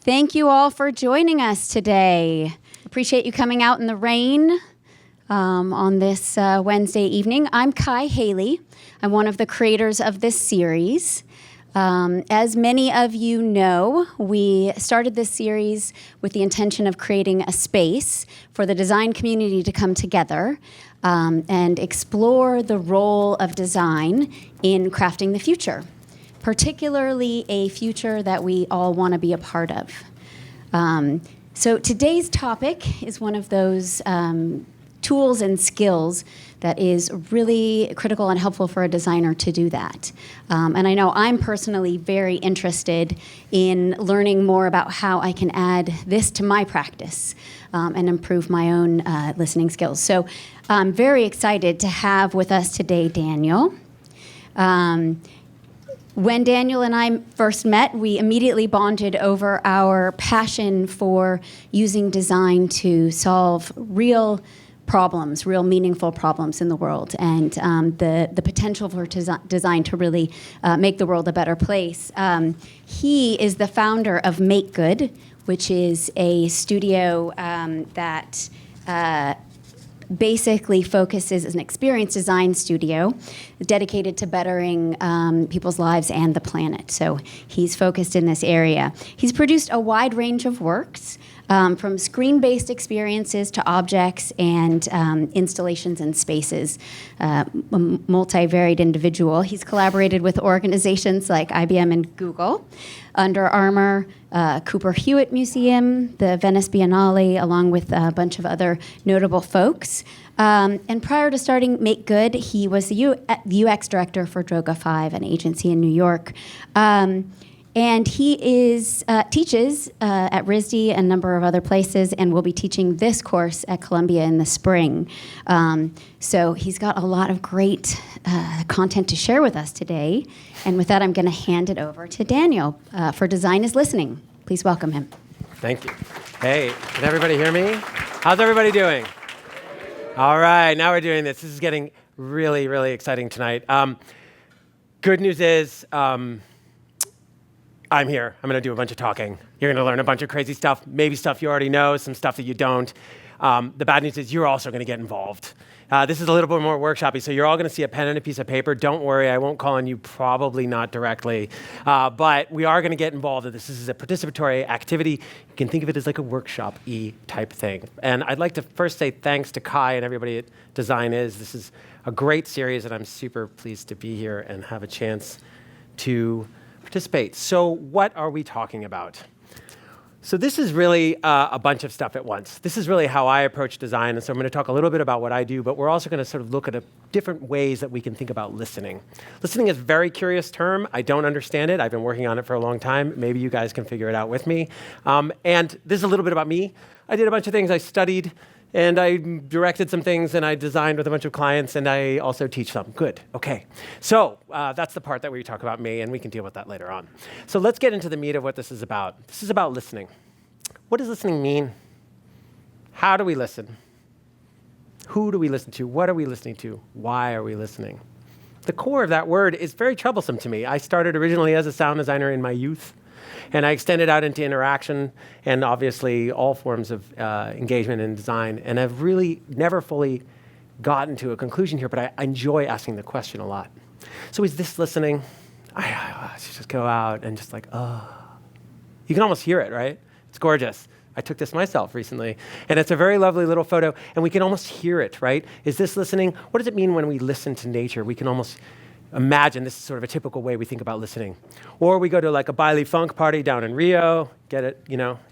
Thank you all for joining us today. Appreciate you coming out in the rain on this Wednesday evening. I'm Kai Haley. I'm one of the creators of this series. As many of you know, we started this series with the intention of creating a space for the design community to come together and explore the role of design in crafting the future, particularly a future that we all want to be a part of. So today's topic is one of those tools and skills that is really critical and helpful for a designer to do that. And I know I'm personally very interested in learning more about how I can add this to my practice and improve my own listening skills. So I'm very excited to have with us today Daniel. When Daniel and I first met, we immediately bonded over our passion for using design to solve real problems, real meaningful problems in the world, and the potential for design to really make the world a better place. He is the founder of Make Good, which is a studio that basically focuses as an experience design studio dedicated to bettering people's lives and the planet. So he's focused in this area. He's produced a wide range of works, from screen-based experiences to objects and installations and spaces, a multi-varied individual. He's collaborated with organizations like IBM and Google, Under Armour, Cooper-Hewitt Museum, the Venice Biennale, along with a bunch of other notable folks. And prior to starting Make Good, he was the UX director for Droga5, an agency in New York. And he teaches at RISD and a number of other places, and will be teaching this course at Columbia in the spring. So he's got a lot of great content to share with us today. And with that, I'm going to hand it over to Daniel for Design is Listening. Please welcome him. Thank you. Hey, can everybody hear me? How's everybody doing? All right, now we're doing this. This is getting really, really exciting tonight. Good news is, I'm here. I'm going to do a bunch of talking. You're going to learn a bunch of crazy stuff, maybe stuff you already know, some stuff that you don't. The bad news is you're also going to get involved. This is a little bit more workshopy, so you're all going to see a pen and a piece of paper. Don't worry, I won't call on you, probably not directly. But we are going to get involved in this. This is a participatory activity. You can think of it as like a workshop-y type thing. And I'd like to first say thanks to Kai and everybody at Design Is. This is a great series, and I'm super pleased to be here and have a chance to participate. So what are we talking about? So this is really a bunch of stuff at once. This is really how I approach design, and so I'm going to talk a little bit about what I do, but we're also going to sort of look at different ways that we can think about listening. Listening is a very curious term. I don't understand it. I've been working on it for a long time. Maybe you guys can figure it out with me. And this is a little bit about me. I did a bunch of things. I studied, and I directed some things, and I designed with a bunch of clients, and I also teach some. Good, okay. So that's the part that we talk about me, and we can deal with that later on. So let's get into the meat of what this is about. This is about listening. What does listening mean? How do we listen? Who do we listen to? What are we listening to? Why are we listening? The core of that word is very troublesome to me. I started originally as a sound designer in my youth, and I extended out into interaction and obviously all forms of engagement in design, and I've really never fully gotten to a conclusion here, but I enjoy asking the question a lot. So is this listening? I just go out and just like, you can almost hear it, right? It's gorgeous. I took this myself recently, and it's a very lovely little photo, and we can almost hear it, right? Is this listening? What does it mean when we listen to nature? We can almost imagine this is sort of a typical way we think about listening. Or we go to like a baile funk party down in Rio, get it,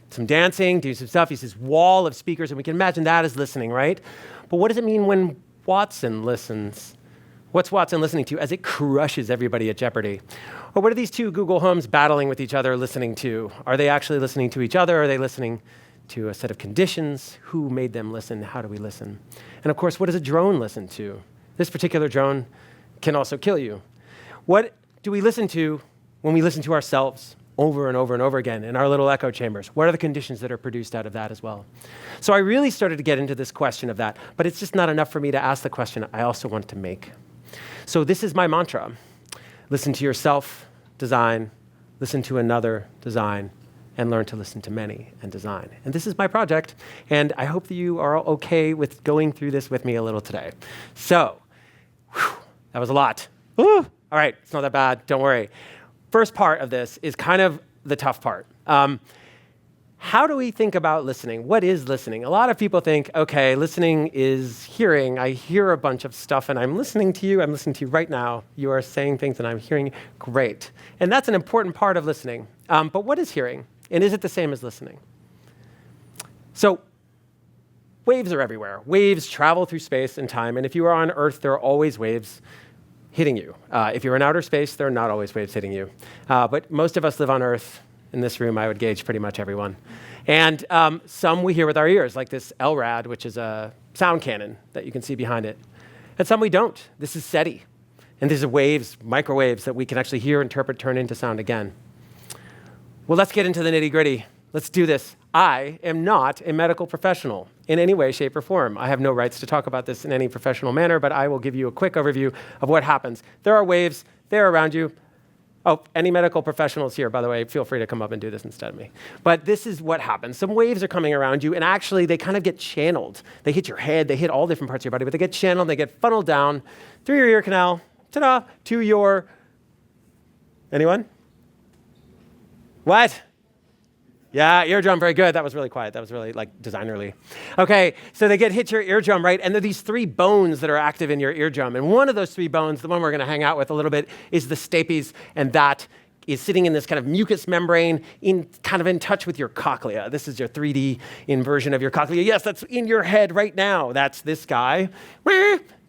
some dancing, do some stuff, use this wall of speakers, and we can imagine that as listening, right? But what does it mean when Watson listens? What's Watson listening to as it crushes everybody at Jeopardy? Or what are these two Google Homes battling with each other listening to? Are they actually listening to each other? Are they listening to a set of conditions? Who made them listen? How do we listen? And of course, what does a drone listen to? This particular drone can also kill you. What do we listen to when we listen to ourselves over and over and over again in our little echo chambers? What are the conditions that are produced out of that as well? So I really started to get into this question of that, but it's just not enough for me to ask the question I also want to make. So this is my mantra. Listen to yourself, design. Listen to another, design. and learn to listen to many and design. And this is my project, and I hope that you are okay with going through this with me a little today. So, that was a lot. Woo! All right, it's not that bad, don't worry. First part of this is kind of the tough part. How do we think about listening? What is listening? A lot of people think, okay, listening is hearing. I hear a bunch of stuff and I'm listening to you. I'm listening to you right now. You are saying things and I'm hearing. Great. And that's an important part of listening. But what is hearing? And is it the same as listening? So waves are everywhere. Waves travel through space and time. And if you are on Earth, there are always waves hitting you. If you're in outer space, there are not always waves hitting you. But most of us live on Earth. In this room, I would gauge pretty much everyone. And some we hear with our ears, like this LRAD, which is a sound cannon that you can see behind it. And some we don't. This is SETI. And these are waves, microwaves, that we can actually hear, interpret, turn into sound again. Well, let's get into the nitty-gritty. Let's do this. I am not a medical professional in any way, shape, or form. I have no rights to talk about this in any professional manner, but I will give you a quick overview of what happens. There are waves. They're around you. Oh, any medical professionals here, by the way, feel free to come up and do this instead of me. But this is what happens. Some waves are coming around you, and actually, they kind of get channeled. They hit your head, they hit all different parts of your body, but they get channeled, they get funneled down through your ear canal, ta-da, to your, anyone? What? Yeah, eardrum, very good. That was really quiet. That was really like designerly. Okay, so they hit your eardrum, right? And there are these three bones that are active in your eardrum. And one of those three bones, the one we're gonna hang out with a little bit, is the stapes, and that is sitting in this kind of mucous membrane kind of in touch with your cochlea. This is your 3D inversion of your cochlea. Yes, that's in your head right now. That's this guy.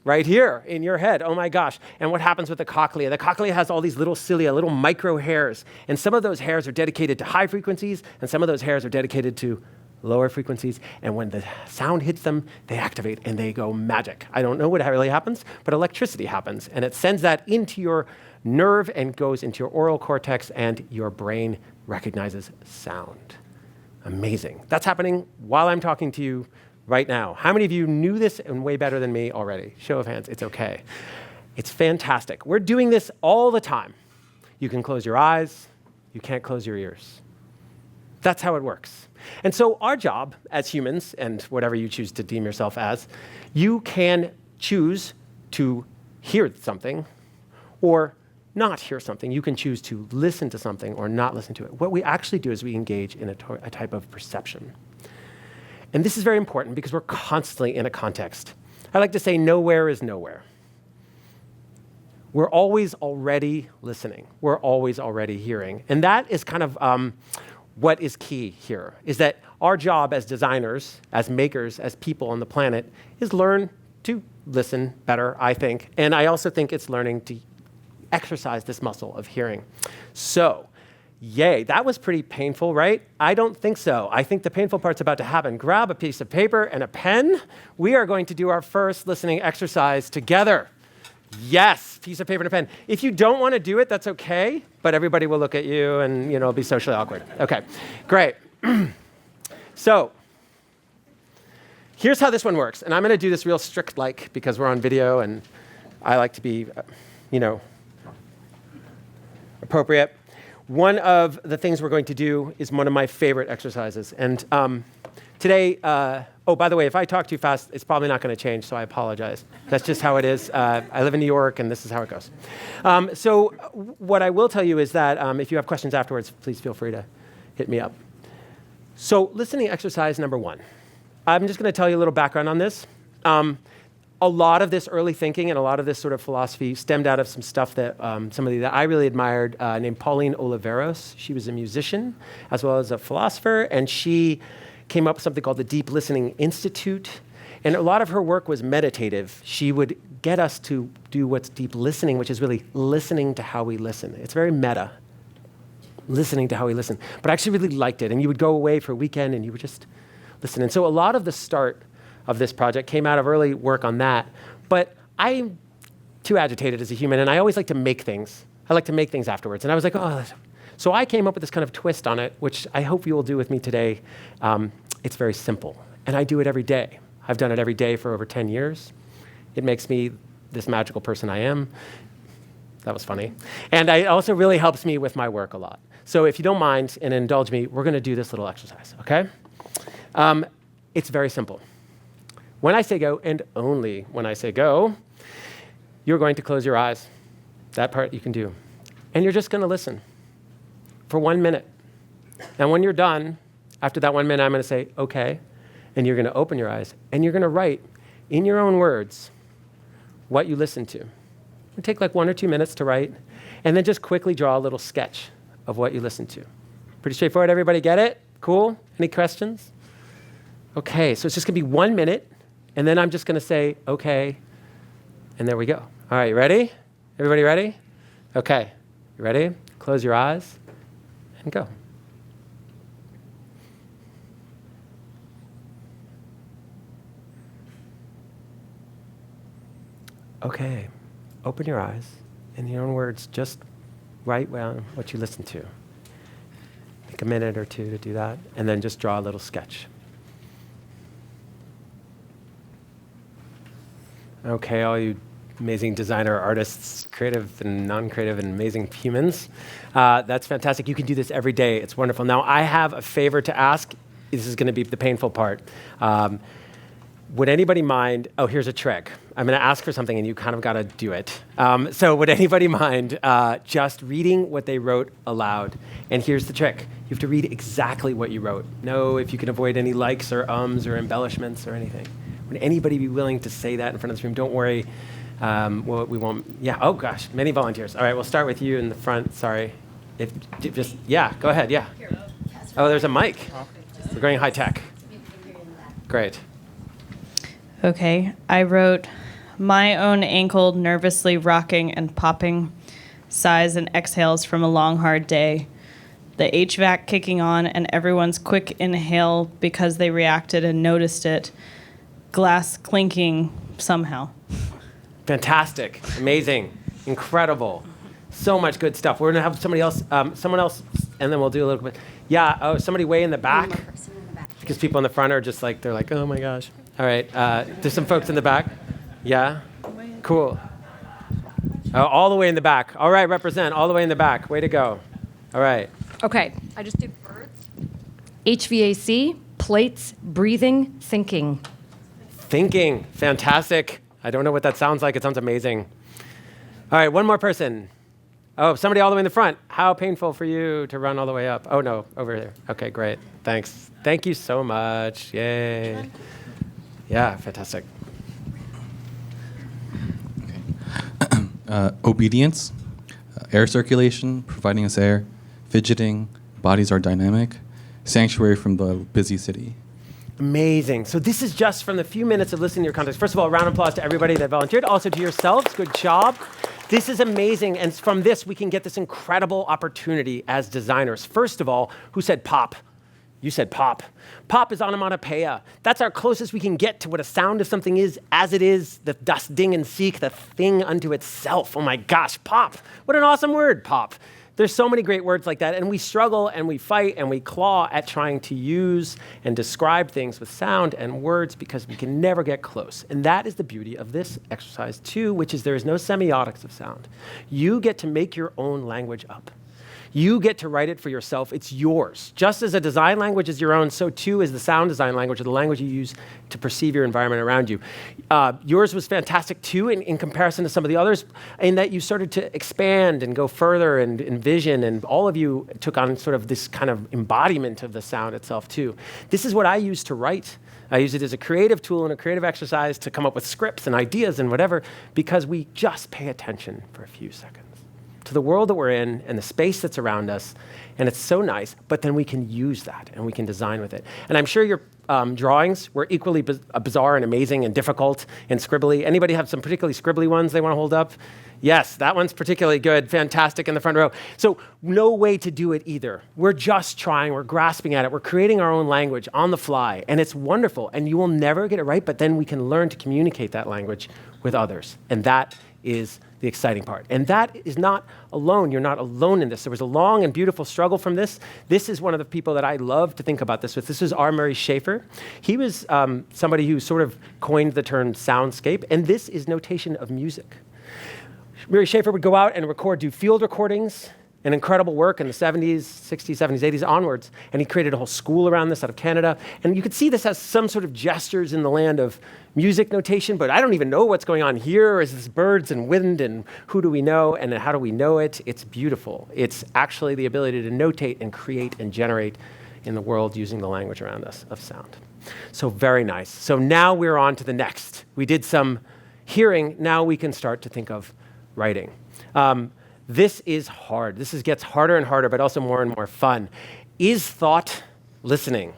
Right here in your head. Oh my gosh. And what happens with the cochlea? The cochlea has all these little cilia, little micro hairs. And some of those hairs are dedicated to high frequencies, and some of those hairs are dedicated to lower frequencies. And when the sound hits them, they activate and they go magic. I don't know what really happens, but electricity happens. And it sends that into your nerve and goes into your oral cortex, and your brain recognizes sound. Amazing. That's happening while I'm talking to you right now. How many of you knew this and way better than me already? Show of hands, it's okay. It's fantastic. We're doing this all the time. You can close your eyes, you can't close your ears. That's how it works. And so our job as humans, and whatever you choose to deem yourself as, you can choose to hear something or not hear something. You can choose to listen to something or not listen to it. What we actually do is we engage in a type of perception. And this is very important because we're constantly in a context. I like to say nowhere is nowhere. We're always already listening. We're always already hearing. And that is kind of what is key here, is that our job as designers, as makers, as people on the planet, is learn to listen better, I think. And I also think it's learning to exercise this muscle of hearing. So, yay, that was pretty painful, right? I don't think so. I think the painful part's about to happen. Grab a piece of paper and a pen. We are going to do our first listening exercise together. Yes, piece of paper and a pen. If you don't want to do it, that's okay, but everybody will look at you and, it'll be socially awkward. Okay, great. So, here's how this one works. And I'm going to do this real strict-like because we're on video and I like to be, appropriate. One of the things we're going to do is one of my favorite exercises. And today, by the way, if I talk too fast, it's probably not going to change, so I apologize. That's just how it is. I live in New York, and this is how it goes. So what I will tell you is that if you have questions afterwards, please feel free to hit me up. So listening exercise number one. I'm just going to tell you a little background on this. A lot of this early thinking and a lot of this sort of philosophy stemmed out of some stuff that somebody that I really admired named Pauline Oliveros. She was a musician as well as a philosopher, and she came up with something called the Deep Listening Institute. And a lot of her work was meditative. She would get us to do what's deep listening, which is really listening to how we listen. It's very meta, listening to how we listen. But I actually really liked it. And you would go away for a weekend and you would just listen. And so a lot of the start of this project came out of early work on that. But I'm too agitated as a human, and I always like to make things. I like to make things afterwards. And I was like, So I came up with this kind of twist on it, which I hope you will do with me today. It's very simple, and I do it every day. I've done it every day for over 10 years. It makes me this magical person I am. That was funny. And it also really helps me with my work a lot. So if you don't mind and indulge me, we're going to do this little exercise, okay? It's very simple. When I say go, and only when I say go, you're going to close your eyes. That part you can do. And you're just going to listen for 1 minute. And when you're done, after that 1 minute, I'm going to say, okay. And you're going to open your eyes, and you're going to write in your own words what you listened to. It'll take like 1 or 2 minutes to write, and then just quickly draw a little sketch of what you listened to. Pretty straightforward. Everybody get it? Cool? Any questions? Okay, so it's just going to be 1 minute, and then I'm just going to say, okay, and there we go. All right, you ready? Everybody ready? Okay, you ready? Close your eyes and go. Okay, open your eyes. In your own words, just write down what you listened to. Take a minute or two to do that, and then just draw a little sketch. Okay, all you amazing designer, artists, creative and non-creative and amazing humans. That's fantastic. You can do this every day. It's wonderful. Now, I have a favor to ask. This is going to be the painful part. Would anybody mind? Oh, here's a trick. I'm going to ask for something, and you kind of got to do it. So would anybody mind just reading what they wrote aloud? And here's the trick. You have to read exactly what you wrote. No, if you can avoid any likes or ums or embellishments or anything. Would anybody be willing to say that in front of this room? Don't worry. Well, we won't. Yeah. Oh, gosh. Many volunteers. All right. We'll start with you in the front. Sorry. Yeah. Go ahead. Yeah. Oh, there's a mic. We're going high tech. Great. Okay. I wrote, my own ankle nervously rocking and popping, sighs and exhales from a long, hard day. The HVAC kicking on and everyone's quick inhale because they reacted and noticed it. Glass clinking somehow. Fantastic. Amazing. Incredible. So much good stuff. We're going to have someone else, and then we'll do a little bit. Yeah. Oh, somebody way in the back? Because people in the front are just like, they're like, oh my gosh. All right. There's some folks in the back. Yeah. Cool. Oh, all the way in the back. All right. Represent all the way in the back. Way to go. All right. Okay. I just did birds. HVAC, plates, breathing, thinking. Thinking. Fantastic. I don't know what that sounds like. It sounds amazing. All right, one more person. Oh, somebody all the way in the front. How painful for you to run all the way up? Oh, no, over there. Okay, great. Thanks. Thank you so much. Yay. Yeah, fantastic. Okay. Obedience, air circulation, providing us air, fidgeting, bodies are dynamic, sanctuary from the busy city. Amazing. So this is just from the few minutes of listening to your context. First of all, a round of applause to everybody that volunteered. Also to yourselves, good job. This is amazing. And from this, we can get this incredible opportunity as designers. First of all, who said pop? You said pop. Pop is onomatopoeia. That's our closest we can get to what a sound of something is as it is, the das Ding and seek, the thing unto itself. Oh my gosh, pop. What an awesome word, pop. There's so many great words like that, and we struggle and we fight and we claw at trying to use and describe things with sound and words because we can never get close. And that is the beauty of this exercise too, which is there is no semiotics of sound. You get to make your own language up. You get to write it for yourself. It's yours. Just as a design language is your own, so too is the sound design language, or the language you use to perceive your environment around you. Yours was fantastic too in comparison to some of the others, in that you started to expand and go further and envision, and all of you took on sort of this kind of embodiment of the sound itself too. This is what I use to write. I use it as a creative tool and a creative exercise to come up with scripts and ideas and whatever, because we just pay attention for a few seconds to the world that we're in and the space that's around us, and it's so nice, but then we can use that and we can design with it. And I'm sure your drawings were equally bizarre and amazing and difficult and scribbly. Anybody have some particularly scribbly ones they want to hold up? Yes, that one's particularly good, fantastic in the front row. So no way to do it either. We're just trying, we're grasping at it, we're creating our own language on the fly, and it's wonderful, and you will never get it right, but then we can learn to communicate that language with others, and that is the exciting part. And that is not alone. You're not alone in this. There was a long and beautiful struggle from this. This is one of the people that I love to think about this with. This is R. Murray Schafer. He was somebody who sort of coined the term soundscape, and this is notation of music. Murray Schafer would go out and do field recordings, an incredible work in the 70s, 60s, 70s, 80s onwards, and he created a whole school around this out of Canada. And you could see this as some sort of gestures in the land of music notation, but I don't even know what's going on here. Is this birds and wind, and who do we know, and how do we know it? It's beautiful. It's actually the ability to notate and create and generate in the world using the language around us of sound. So very nice. So now we're on to the next. We did some hearing. Now we can start to think of writing. This is hard. This gets harder and harder, but also more and more fun. Is thought listening?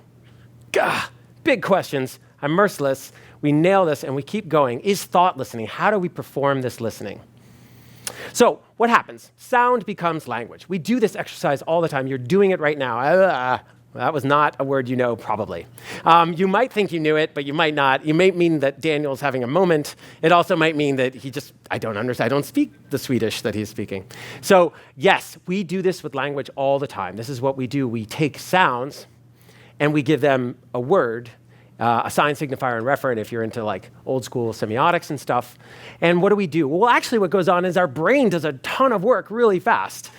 Gah, big questions. I'm merciless. We nail this and we keep going. Is thought listening? How do we perform this listening? So what happens? Sound becomes language. We do this exercise all the time. You're doing it right now. That was not a word you know, probably. You might think you knew it, but you might not. You may mean that Daniel's having a moment. It also might mean that I don't understand. I don't speak the Swedish that he's speaking. So yes, we do this with language all the time. This is what we do. We take sounds and we give them a word, a sign, signifier, and referent if you're into like old school semiotics and stuff. And what do? Well, actually what goes on is our brain does a ton of work really fast.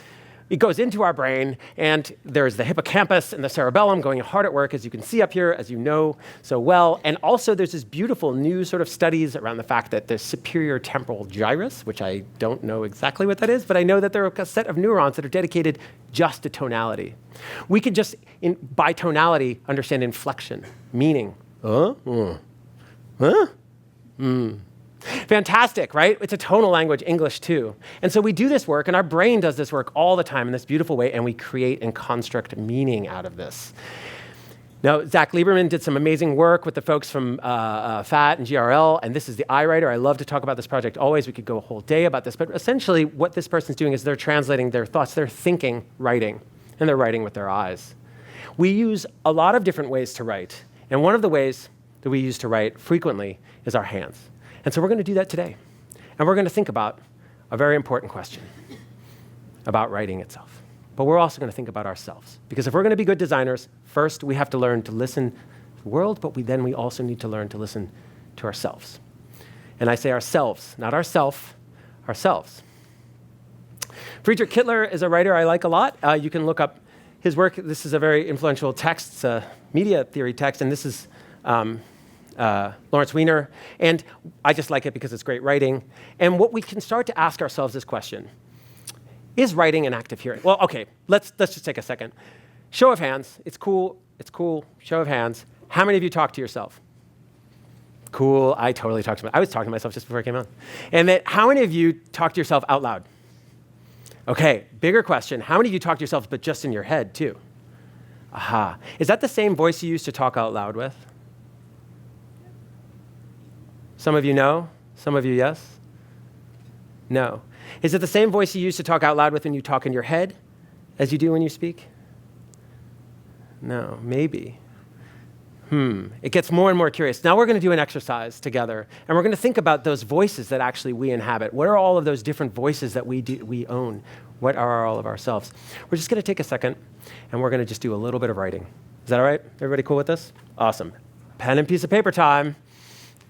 It goes into our brain, and there's the hippocampus and the cerebellum going hard at work, as you can see up here, as you know so well. And also, there's this beautiful new sort of studies around the fact that the superior temporal gyrus, which I don't know exactly what that is, but I know that there are a set of neurons that are dedicated just to tonality. We could just, by tonality, understand inflection, meaning. Fantastic, right? It's a tonal language, English too. And so we do this work, and our brain does this work all the time in this beautiful way, and we create and construct meaning out of this. Now, Zach Lieberman did some amazing work with the folks from FAT and GRL, and this is the iWriter. I love to talk about this project always. We could go a whole day about this, but essentially what this person's doing is they're translating their thoughts. They're thinking, writing, and they're writing with their eyes. We use a lot of different ways to write, and one of the ways that we use to write frequently is our hands. And so we're going to do that today. And we're going to think about a very important question about writing itself. But we're also going to think about ourselves. Because if we're going to be good designers, first we have to learn to listen to the world, but then we also need to learn to listen to ourselves. And I say ourselves, not ourself, ourselves. Friedrich Kittler is a writer I like a lot. You can look up his work. This is a very influential text. It's a media theory text, and this is Lawrence Weiner, and I just like it because it's great writing. And what we can start to ask ourselves this question: is writing an act of hearing? Well, okay, let's just take a second. Show of hands. It's cool. Show of hands. How many of you talk to yourself? Cool. I totally talk to myself. I was talking to myself just before I came on. And then how many of you talk to yourself out loud? Okay, bigger question. How many of you talk to yourself but just in your head too? Aha. Is that the same voice you used to talk out loud with? Some of you no? Some of you yes? No. Is it the same voice you used to talk out loud with when you talk in your head as you do when you speak? No, maybe. It gets more and more curious. Now we're going to do an exercise together, and we're going to think about those voices that actually we inhabit. What are all of those different voices that we own? What are all of ourselves? We're just going to take a second, and we're going to just do a little bit of writing. Is that all right? Everybody cool with this? Awesome. Pen and piece of paper time.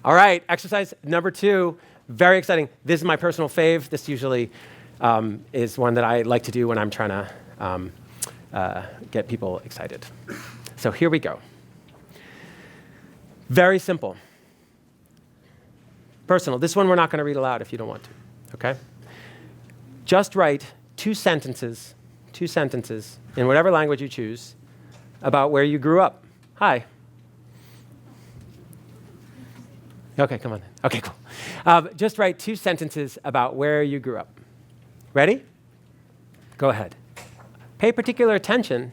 All right, exercise number 2, very exciting. This is my personal fave. This usually is one that I like to do when I'm trying to get people excited. So here we go. Very simple. Personal. This one we're not going to read aloud if you don't want to, okay? Just write 2 sentences in whatever language you choose about where you grew up. Hi. Okay, come on. Okay, cool. Just write 2 sentences about where you grew up. Ready? Go ahead. Pay particular attention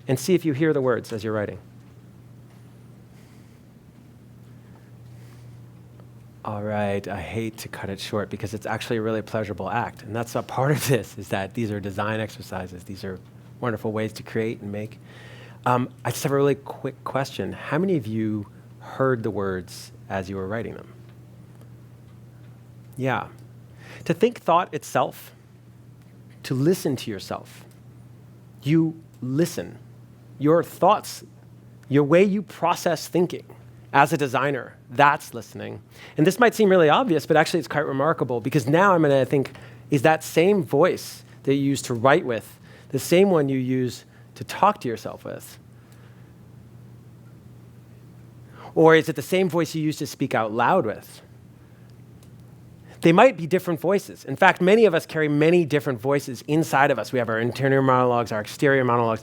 and see if you hear the words as you're writing. All right, I hate to cut it short because it's actually a really pleasurable act. And that's a part of this, is that these are design exercises. These are wonderful ways to create and make. I just have a really quick question. How many of you heard the words as you were writing them? Yeah. To think thought itself, to listen to yourself. You listen. Your thoughts, your way you process thinking as a designer, that's listening. And this might seem really obvious, but actually it's quite remarkable because now I'm going to think, is that same voice that you use to write with the same one you use to talk to yourself with? Or is it the same voice you use to speak out loud with? They might be different voices. In fact, many of us carry many different voices inside of us. We have our internal monologues, our exterior monologues.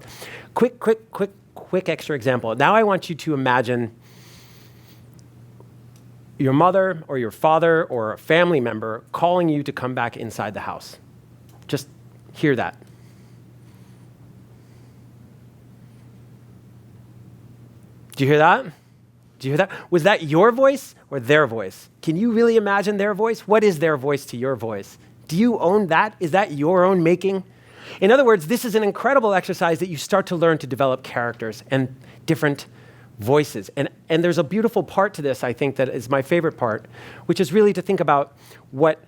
Quick extra example. Now I want you to imagine your mother or your father or a family member calling you to come back inside the house. Just hear that. Do you hear that? Do you hear that? Was that your voice or their voice? Can you really imagine their voice? What is their voice to your voice? Do you own that? Is that your own making? In other words, this is an incredible exercise that you start to learn to develop characters and different voices. And there's a beautiful part to this, I think, that is my favorite part, which is really to think about what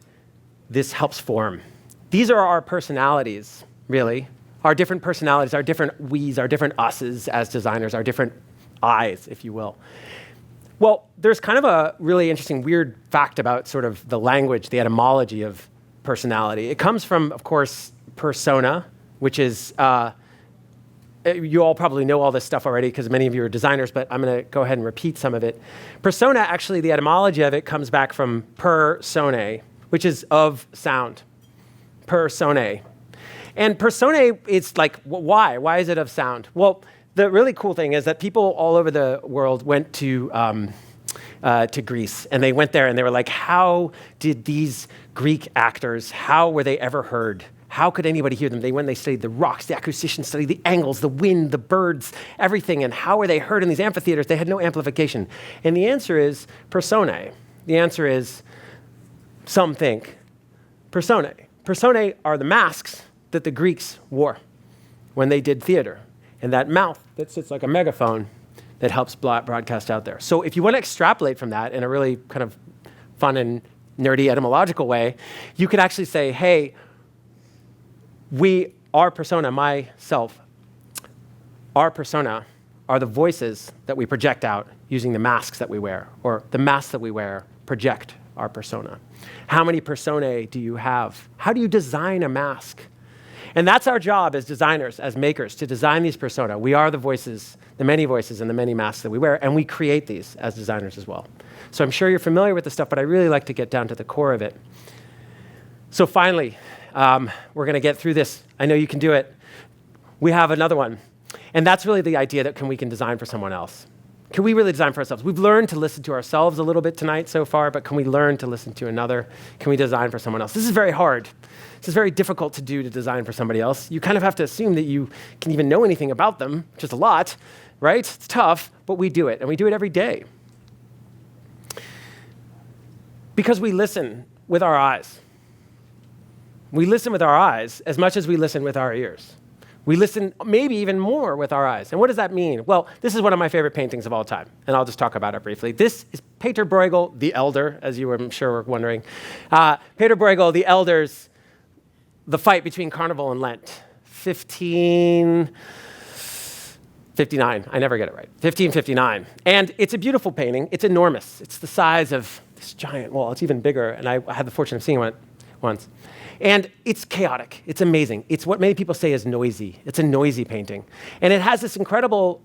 this helps form. These are our personalities, really. Our different personalities, our different we's, our different us's as designers, our different I's, if you will. Well, there's kind of a really interesting, weird fact about sort of the language, the etymology of personality. It comes from, of course, persona, which is, you all probably know all this stuff already because many of you are designers, but I'm going to go ahead and repeat some of it. Persona, actually, the etymology of it comes back from per sone, which is of sound. Per sone. And persona, it's like, why? Why is it of sound? Well, the really cool thing is that people all over the world went to Greece, and they went there and they were like, how did these Greek actors, how were they ever heard? How could anybody hear them? They went, they studied the rocks, the acoustics, studied the angles, the wind, the birds, everything, and how were they heard in these amphitheaters? They had no amplification. And the answer is personae. The answer is, some think, personae. Personae are the masks that the Greeks wore when they did theater. And that mouth that sits like a megaphone that helps broadcast out there. So if you want to extrapolate from that in a really kind of fun and nerdy etymological way, you could actually say, hey, our persona, myself, our persona are the voices that we project out using the masks that we wear, or the masks that we wear project our persona. How many personae do you have? How do you design a mask? And that's our job as designers, as makers, to design these persona. We are the voices, the many voices and the many masks that we wear, and we create these as designers as well. So I'm sure you're familiar with this stuff, but I really like to get down to the core of it. So finally, we're going to get through this. I know you can do it. We have another one. And that's really the idea that we can design for someone else. Can we really design for ourselves? We've learned to listen to ourselves a little bit tonight so far, but can we learn to listen to another? Can we design for someone else? This is very hard. This is very difficult to do, to design for somebody else. You kind of have to assume that you can even know anything about them, which is a lot, right? It's tough, but we do it, and we do it every day. Because we listen with our eyes. We listen with our eyes as much as we listen with our ears. We listen maybe even more with our eyes. And what does that mean? Well, this is one of my favorite paintings of all time, and I'll just talk about it briefly. This is Peter Bruegel the Elder, as you were, I'm sure, were wondering. Peter Bruegel the Elder's The Fight Between Carnival and Lent, 1559. I never get it right. 1559. And it's a beautiful painting. It's enormous. It's the size of this giant wall. It's even bigger, and I had the fortune of seeing it once. And it's chaotic. It's amazing. It's what many people say is noisy. It's a noisy painting. And it has this incredible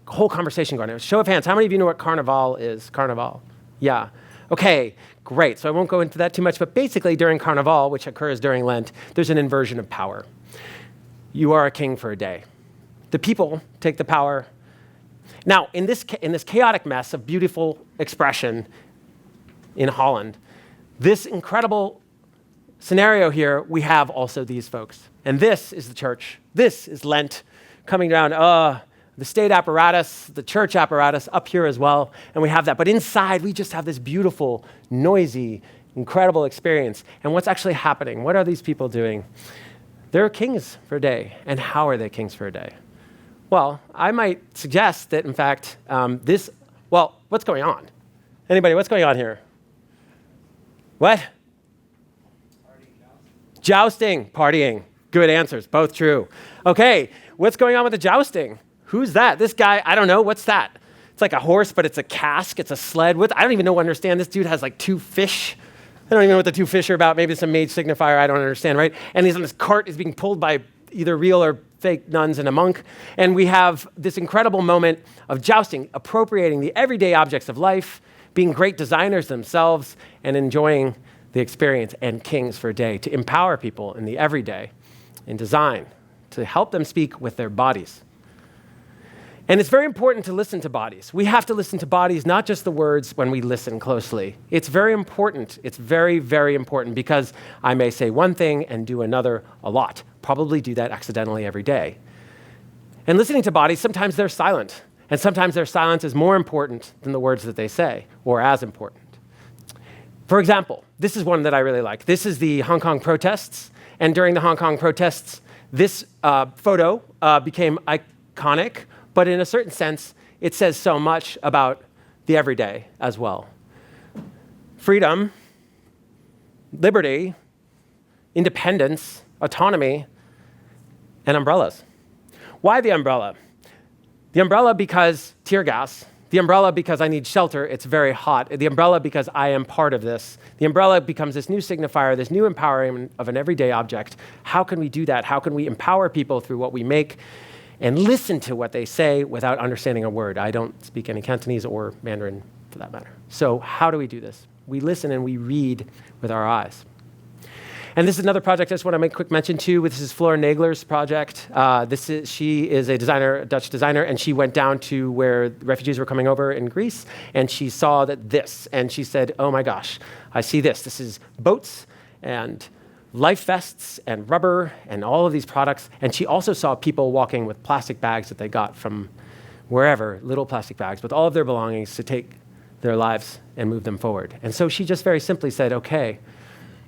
whole conversation going on. Show of hands, how many of you know what Carnival is? Carnival? Yeah. Okay, great. So I won't go into that too much, but basically during Carnival, which occurs during Lent, there's an inversion of power. You are a king for a day. The people take the power. Now, in this chaotic mess of beautiful expression in Holland, this incredible scenario here, we have also these folks. And this is the church. This is Lent coming down. The state apparatus, the church apparatus up here as well. And we have that. But inside, we just have this beautiful, noisy, incredible experience. And what's actually happening? What are these people doing? They're kings for a day. And how are they kings for a day? Well, I might suggest that, in fact, what's going on? Anybody, what's going on here? What? Jousting, partying. Good answers, both true. Okay, what's going on with the jousting? Who's that? This guy, I don't know, what's that? It's like a horse, but it's a cask, it's a sled. I don't even understand. This dude has like two fish don't even know what the two fish are about. Maybe it's a mage signifier. I don't understand, right? And he's on this cart. He's being pulled by either real or fake nuns and a monk. And we have this incredible moment of jousting, appropriating the everyday objects of life, being great designers themselves, and enjoying the experience and kings for a day to empower people in the everyday in design, to help them speak with their bodies. And it's very important to listen to bodies. We have to listen to bodies, not just the words, when we listen closely. It's very important. It's very, very important because I may say one thing and do another a lot. Probably do that accidentally every day. And listening to bodies, sometimes they're silent. And sometimes their silence is more important than the words that they say, or as important. For example, this is one that I really like. This is the Hong Kong protests. And during the Hong Kong protests, this photo became iconic. But in a certain sense, it says so much about the everyday as well. Freedom, liberty, independence, autonomy, and umbrellas. Why the umbrella? The umbrella because tear gas. The umbrella because I need shelter, it's very hot. The umbrella because I am part of this. The umbrella becomes this new signifier, this new empowerment of an everyday object. How can we do that? How can we empower people through what we make and listen to what they say without understanding a word? I don't speak any Cantonese or Mandarin for that matter. So how do we do this? We listen and we read with our eyes. And this is another project I just want to make a quick mention to. This is Flora Nagler's project. She is a designer, a Dutch designer, and she went down to where refugees were coming over in Greece, and she saw this, and she said, oh my gosh, I see this. This is boats and life vests and rubber and all of these products. And she also saw people walking with plastic bags that they got from wherever, little plastic bags, with all of their belongings to take their lives and move them forward. And so she just very simply said, okay,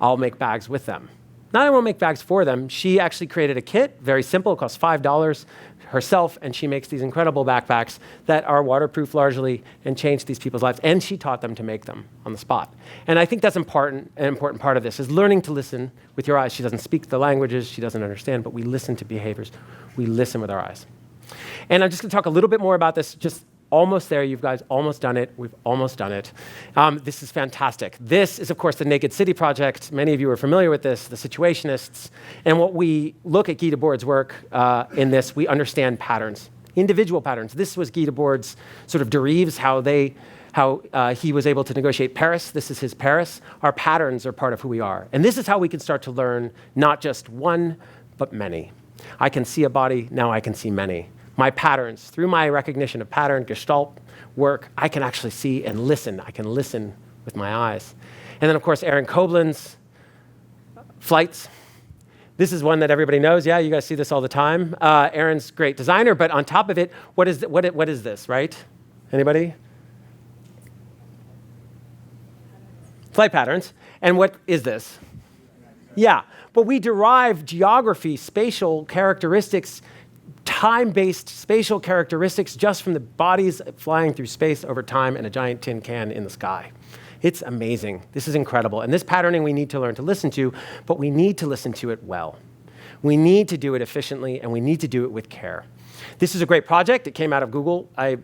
I'll make bags with them. Not I won't make bags for them. She actually created a kit, very simple, it costs $5 herself, and she makes these incredible backpacks that are waterproof largely and change these people's lives. And she taught them to make them on the spot. And I think that's an important part of this, is learning to listen with your eyes. She doesn't speak the languages, she doesn't understand, but we listen to behaviors. We listen with our eyes. And I'm just gonna talk a little bit more about this, just almost there, you guys almost done it. We've almost done it. This is fantastic. This is, of course, the Naked City Project. Many of you are familiar with this, the Situationists. And what we look at Guy Debord's work in this, we understand patterns, individual patterns. This was Guy Debord's sort of derives, how he was able to negotiate Paris. This is his Paris. Our patterns are part of who we are. And this is how we can start to learn not just one, but many. I can see a body, now I can see many. My patterns, through my recognition of pattern, Gestalt work, I can actually see and listen. I can listen with my eyes. And then, of course, Aaron Koblen's flights. This is one that everybody knows. Yeah, you guys see this all the time. Aaron's a great designer, but on top of it, what is this, right? Anybody? Flight patterns. And what is this? Yeah, but we derive geography, spatial characteristics, time-based spatial characteristics just from the bodies flying through space over time and a giant tin can in the sky. It's amazing. This is incredible. And this patterning we need to learn to listen to, but we need to listen to it well. We need to do it efficiently, and we need to do it with care. This is a great project. It came out of Google. I'm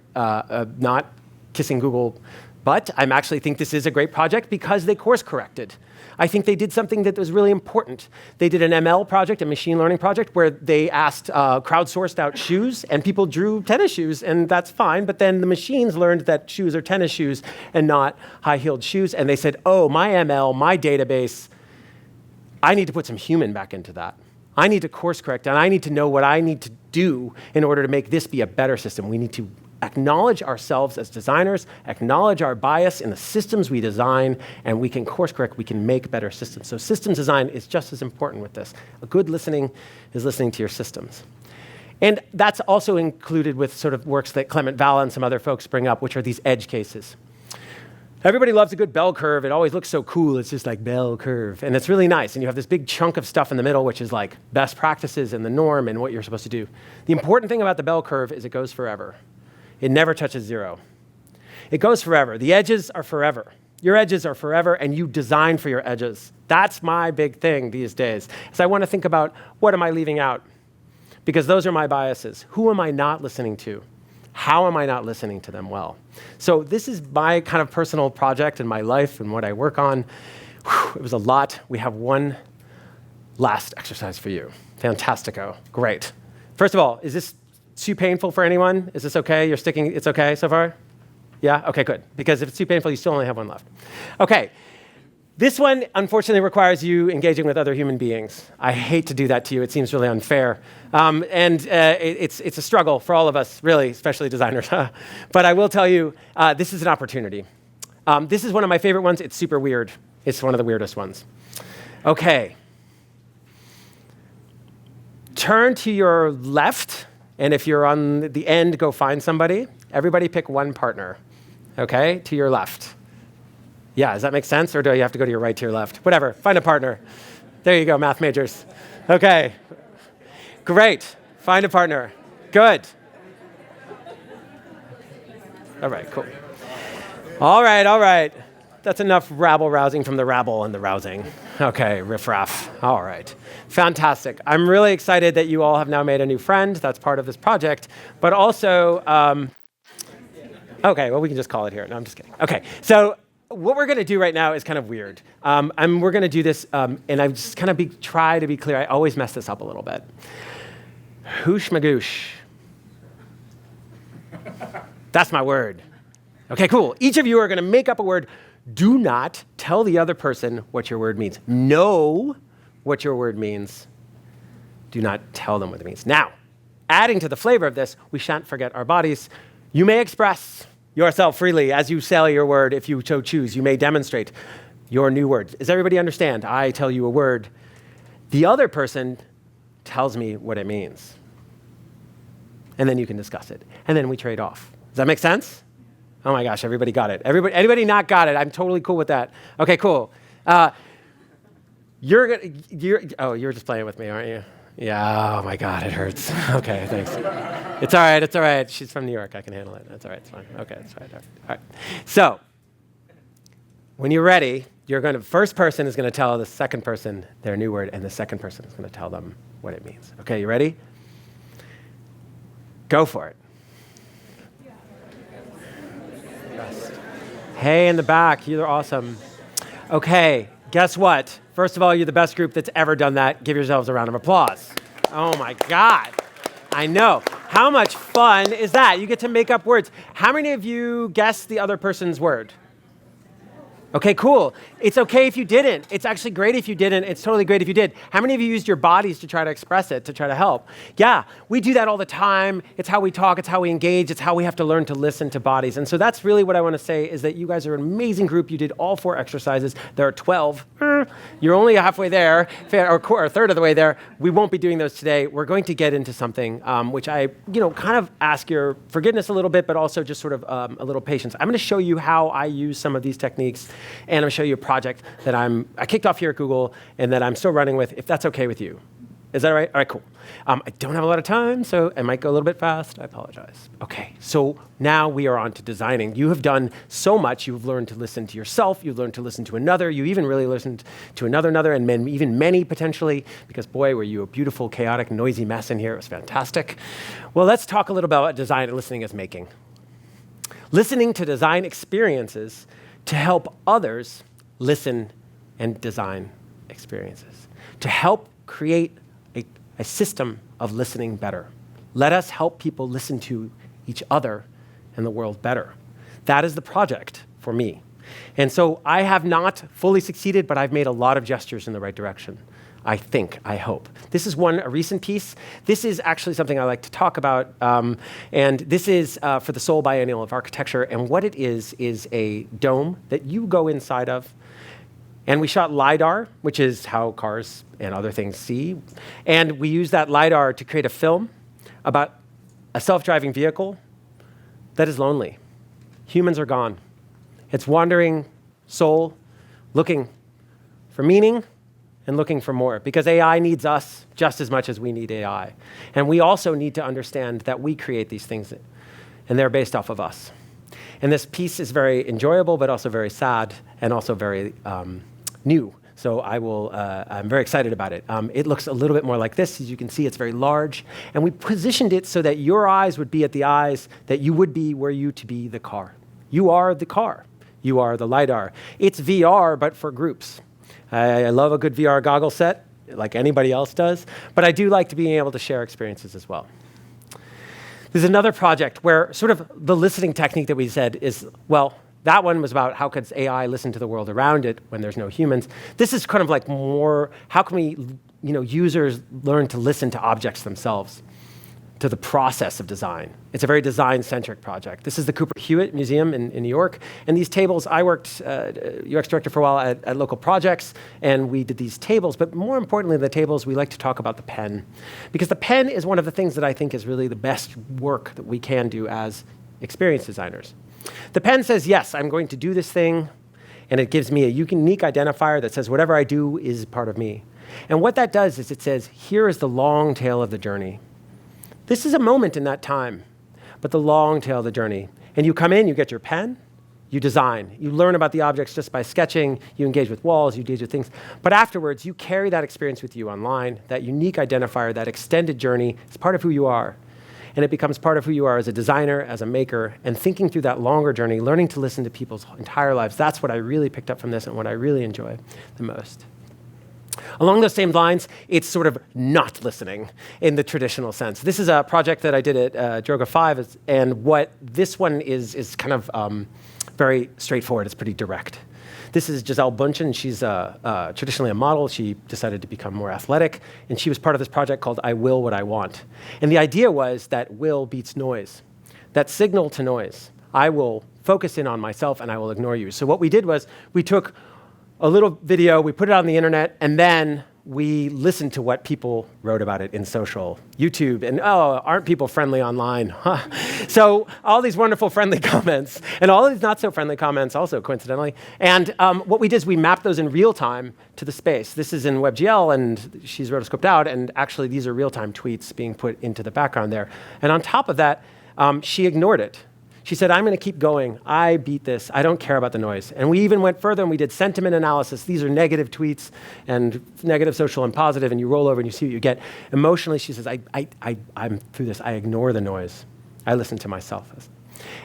not kissing Google, but I actually think this is a great project because they course corrected. I think they did something that was really important. They did an ML project, a machine learning project, where they asked, crowdsourced out shoes, and people drew tennis shoes, and that's fine. But then the machines learned that shoes are tennis shoes and not high-heeled shoes, and they said, oh, my ML, my database, I need to put some human back into that. I need to course correct, and I need to know what I need to do in order to make this be a better system. We need to acknowledge ourselves as designers, acknowledge our bias in the systems we design, and we can course correct, we can make better systems. So systems design is just as important with this. A good listening is listening to your systems. And that's also included with sort of works that Clement Valla and some other folks bring up, which are these edge cases. Everybody loves a good bell curve. It always looks so cool. It's just like bell curve. And it's really nice. And you have this big chunk of stuff in the middle, which is like best practices and the norm and what you're supposed to do. The important thing about the bell curve is it goes forever. It never touches zero. It goes forever. The edges are forever. Your edges are forever, and you design for your edges. That's my big thing these days. So I want to think about, what am I leaving out? Because those are my biases. Who am I not listening to? How am I not listening to them well? So this is my kind of personal project in my life and what I work on. Whew, it was a lot. We have one last exercise for you. Fantastico. Great. First of all, is this too painful for anyone? Is this okay? You're sticking, it's okay so far? Yeah? Okay, good. Because if it's too painful, you still only have one left. Okay. This one, unfortunately, requires you engaging with other human beings. I hate to do that to you. It seems really unfair. It's a struggle for all of us, really, especially designers. But I will tell you, this is an opportunity. This is one of my favorite ones. It's super weird. It's one of the weirdest ones. Okay. Turn to your left, and if you're on the end, go find somebody. Everybody pick one partner, okay, to your left. Yeah, does that make sense? Or do you have to go to your right, to your left? Whatever, find a partner. There you go, math majors. Okay, great, find a partner. Good. All right, cool. All right. That's enough rabble-rousing from the rabble and the rousing. Okay, riff-raff. All right, fantastic. I'm really excited that you all have now made a new friend. That's part of this project. But also, okay, well, we can just call it here. No, I'm just kidding. Okay, so what we're going to do right now is kind of weird. We're going to do this, and I just kind of try to be clear. I always mess this up a little bit. Hoosh magoosh. That's my word. Okay, cool. Each of you are going to make up a word. Do not tell the other person what your word means. Know what your word means. Do not tell them what it means. Now, adding to the flavor of this, we shan't forget our bodies. You may express yourself freely as you say your word if you so choose. You may demonstrate your new word. Does everybody understand? I tell you a word. The other person tells me what it means. And then you can discuss it. And then we trade off. Does that make sense? Oh my gosh, everybody got it. Anybody not got it? I'm totally cool with that. Okay, cool. You're just playing with me, aren't you? Yeah, oh my God, it hurts. Okay, thanks. It's all right. She's from New York, I can handle it. That's all right, it's fine. Okay, that's right, all right. So, when you're ready, first person is gonna tell the second person their new word, and the second person is gonna tell them what it means. Okay, you ready? Go for it. Hey, in the back, you're awesome. Okay, guess what? First of all, you're the best group that's ever done that. Give yourselves a round of applause. Oh my God, I know. How much fun is that? You get to make up words. How many of you guessed the other person's word? Okay, cool. It's okay if you didn't. It's actually great if you didn't. It's totally great if you did. How many of you used your bodies to try to express it, to try to help? Yeah, we do that all the time. It's how we talk. It's how we engage. It's how we have to learn to listen to bodies. And so that's really what I want to say is that you guys are an amazing group. You did all 4 exercises. There are 12. You're only halfway there, or a third of the way there. We won't be doing those today. We're going to get into something which I, kind of ask your forgiveness a little bit, but also just sort of a little patience. I'm going to show you how I use some of these techniques. And I'm going to show you a project that I kicked off here at Google and that I'm still running with, if that's okay with you. Is that all right? All right, cool. I don't have a lot of time, so I might go a little bit fast. I apologize. Okay, so now we are on to designing. You have done so much. You've learned to listen to yourself. You've learned to listen to another. You even really listened to another, and even many potentially, because boy, were you a beautiful, chaotic, noisy mess in here. It was fantastic. Well, let's talk a little about what design and listening is making. Listening to design experiences to help others listen and design experiences, to help create a system of listening better. Let us help people listen to each other and the world better. That is the project for me. And so I have not fully succeeded, but I've made a lot of gestures in the right direction. I hope. This is a recent piece. This is actually something I like to talk about, and this is for the Seoul Biennial of Architecture, and what it is a dome that you go inside of, and we shot LiDAR, which is how cars and other things see, and we use that LiDAR to create a film about a self-driving vehicle that is lonely. Humans are gone. It's wandering soul, looking for meaning, and looking for more, because AI needs us just as much as we need AI. And we also need to understand that we create these things, and they're based off of us. And this piece is very enjoyable, but also very sad, and also very new. So I'm very excited about it. It looks a little bit more like this. As you can see, it's very large. And we positioned it so that your eyes would be at the eyes that you would be were you to be the car. You are the car. You are the LiDAR. It's VR, but for groups. I love a good VR goggle set, like anybody else does, but I do like to be able to share experiences as well. There's another project where sort of the listening technique that we said is, well, that one was about how could AI listen to the world around it when there's no humans. This is kind of like more, how can we, users learn to listen to objects themselves, to the process of design. It's a very design-centric project. This is the Cooper-Hewitt Museum in New York. And these tables, I worked UX director for a while at local projects, and we did these tables. But more importantly than the tables, we like to talk about the pen. Because the pen is one of the things that I think is really the best work that we can do as experience designers. The pen says, yes, I'm going to do this thing, and it gives me a unique identifier that says whatever I do is part of me. And what that does is it says, here is the long tail of the journey. This is a moment in that time, but the long tail of the journey. And you come in, you get your pen, you design. You learn about the objects just by sketching, you engage with walls, you engage with things. But afterwards, you carry that experience with you online, that unique identifier, that extended journey. It's part of who you are. And it becomes part of who you are as a designer, as a maker, and thinking through that longer journey, learning to listen to people's entire lives. That's what I really picked up from this and what I really enjoy the most. Along those same lines, it's sort of not listening in the traditional sense. This is a project that I did at Droga 5, and what this one is kind of very straightforward. It's pretty direct. This is Giselle Bunchen. She's traditionally a model. She decided to become more athletic, and she was part of this project called I Will What I Want. And the idea was that will beats noise, that signal to noise. I will focus in on myself, and I will ignore you. So what we did was we took a little video, we put it on the internet, and then we listened to what people wrote about it in social, YouTube, and aren't people friendly online? Huh. So all these wonderful friendly comments, and all these not so friendly comments also, coincidentally. And what we did is we mapped those in real time to the space. This is in WebGL, and she's rotoscoped out, and actually these are real-time tweets being put into the background there. And on top of that, she ignored it. She said, I'm going to keep going. I beat this. I don't care about the noise. And we even went further and we did sentiment analysis. These are negative tweets and negative, social, and positive, and you roll over and you see what you get. Emotionally, she says, I'm through this. I ignore the noise. I listen to myself.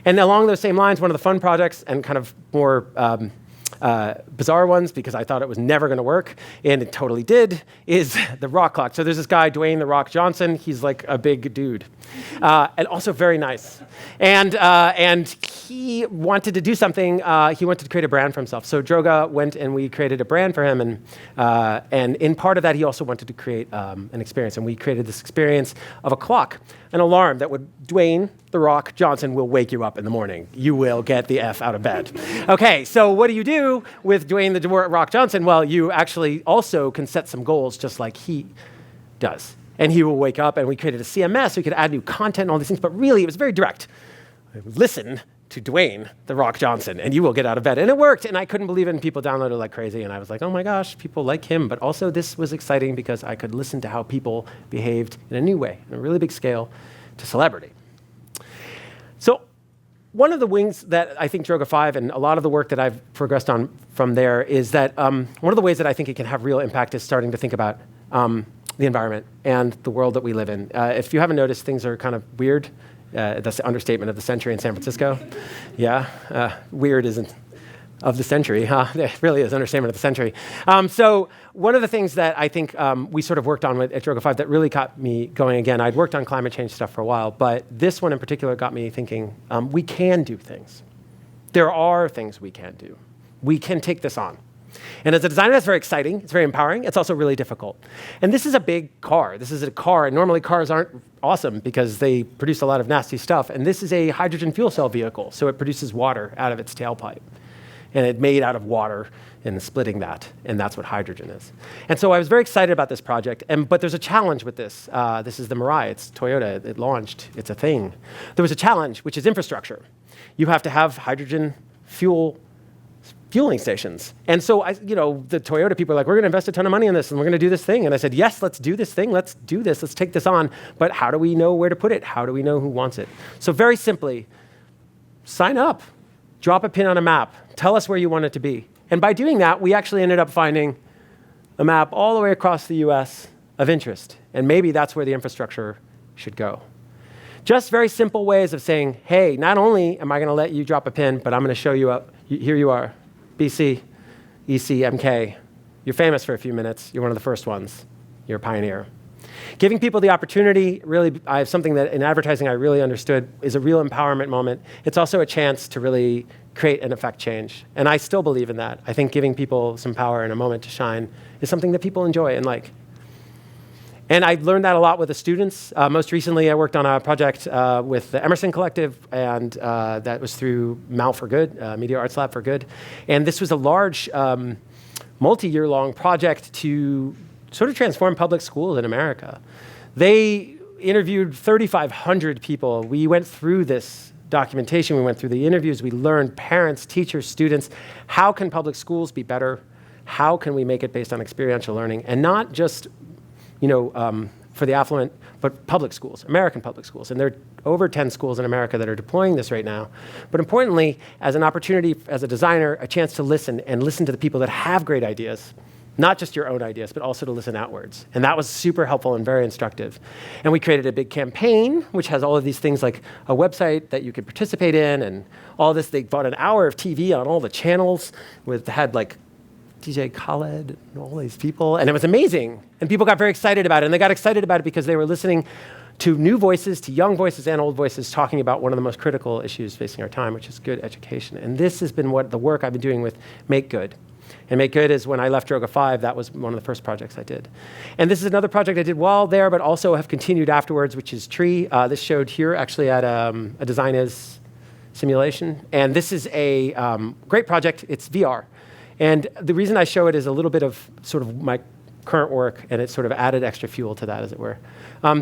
And along those same lines, one of the fun projects and kind of more bizarre ones, because I thought it was never going to work, and it totally did, is the rock clock. So there's this guy, Dwayne "The Rock" Johnson. He's like a big dude, and also very nice. And he wanted to do something. He wanted to create a brand for himself. So Droga went and we created a brand for him, and in part of that, he also wanted to create an experience. And we created this experience of a clock, an alarm that would, Dwayne "The Rock" Johnson will wake you up in the morning. You will get the F out of bed. Okay, so what do you do with Dwayne "The Rock" Johnson? Well, you actually also can set some goals just like he does. And he will wake up, and we created a CMS, so we could add new content and all these things, but really it was very direct. Listen to Dwayne "The Rock" Johnson, and you will get out of bed. And it worked, and I couldn't believe it, and people downloaded it like crazy, and I was like, oh my gosh, people like him. But also this was exciting because I could listen to how people behaved in a new way, on a really big scale, to celebrity. So one of the wings that I think Droga 5 and a lot of the work that I've progressed on from there is that one of the ways that I think it can have real impact is starting to think about the environment and the world that we live in. If you haven't noticed, things are kind of weird. That's the understatement of the century in San Francisco. Yeah, weird isn't of the century, huh? It really is understatement of the century. So one of the things that I think we sort of worked on at Droga 5 that really got me going again, I'd worked on climate change stuff for a while, but this one in particular got me thinking, we can do things. There are things we can do. We can take this on. And as a designer, that's very exciting. It's very empowering. It's also really difficult. And this is a big car. This is a car. And normally cars aren't awesome because they produce a lot of nasty stuff. And this is a hydrogen fuel cell vehicle. So it produces water out of its tailpipe. And it's made out of water and splitting that. And that's what hydrogen is. And so I was very excited about this project. But there's a challenge with this. This is the Mirai. It's Toyota. It launched. It's a thing. There was a challenge, which is infrastructure. You have to have hydrogen fueling stations. And so, the Toyota people are like, we're going to invest a ton of money in this, and we're going to do this thing. And I said, yes, let's do this thing. Let's do this. Let's take this on. But how do we know where to put it? How do we know who wants it? So very simply, sign up. Drop a pin on a map. Tell us where you want it to be. And by doing that, we actually ended up finding a map all the way across the US of interest. And maybe that's where the infrastructure should go. Just very simple ways of saying, hey, not only am I going to let you drop a pin, but I'm going to show you up. Here you are. BC, EC, MK, You're famous for a few minutes. You're one of the first ones. You're a pioneer. Giving people the opportunity, really, I have something that in advertising I really understood is a real empowerment moment. It's also a chance to really create and affect change. And I still believe in that. I think giving people some power and a moment to shine is something that people enjoy and like. And I learned that a lot with the students. Most recently, I worked on a project with the Emerson Collective, and that was through MAL for Good, Media Arts Lab for Good. And this was a large, multi-year-long project to sort of transform public schools in America. They interviewed 3,500 people. We went through this documentation. We went through the interviews. We learned parents, teachers, students, how can public schools be better? How can we make it based on experiential learning? And not just for the affluent, but public schools, American public schools. And there are over 10 schools in America that are deploying this right now. But importantly, as an opportunity, as a designer, a chance to listen to the people that have great ideas, not just your own ideas, but also to listen outwards. And that was super helpful and very instructive. And we created a big campaign, which has all of these things like a website that you could participate in, and all this. They bought an hour of TV on all the channels had like DJ Khaled and all these people, and it was amazing. And people got very excited about it, and they got excited about it because they were listening to new voices, to young voices and old voices talking about one of the most critical issues facing our time, which is good education. And this has been what the work I've been doing with Make Good. And Make Good is when I left Droga 5, that was one of the first projects I did. And this is another project I did while there, but also have continued afterwards, which is Tree. This showed here actually at a Design Is simulation. And this is a great project. It's VR. And the reason I show it is a little bit of sort of my current work, and it sort of added extra fuel to that, as it were.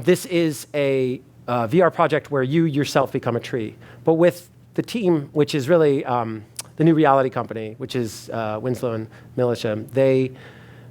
This is a VR project where you yourself become a tree, but with the team, which is really the new reality company, which is Winslow and Militia. They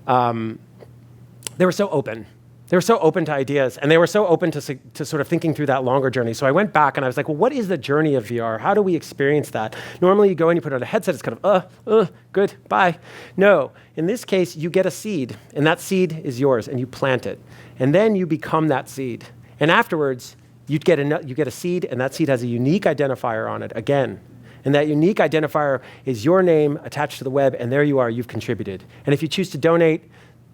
were so open. They were so open to ideas, and they were so open to sort of thinking through that longer journey. So I went back and I was like, well, what is the journey of VR? How do we experience that? Normally you go and you put on a headset, it's kind of, good, bye. No, in this case, you get a seed, and that seed is yours, and you plant it. And then you become that seed. And afterwards, you get a seed, and that seed has a unique identifier on it, again. And that unique identifier is your name attached to the web, and there you are, you've contributed. And if you choose to donate,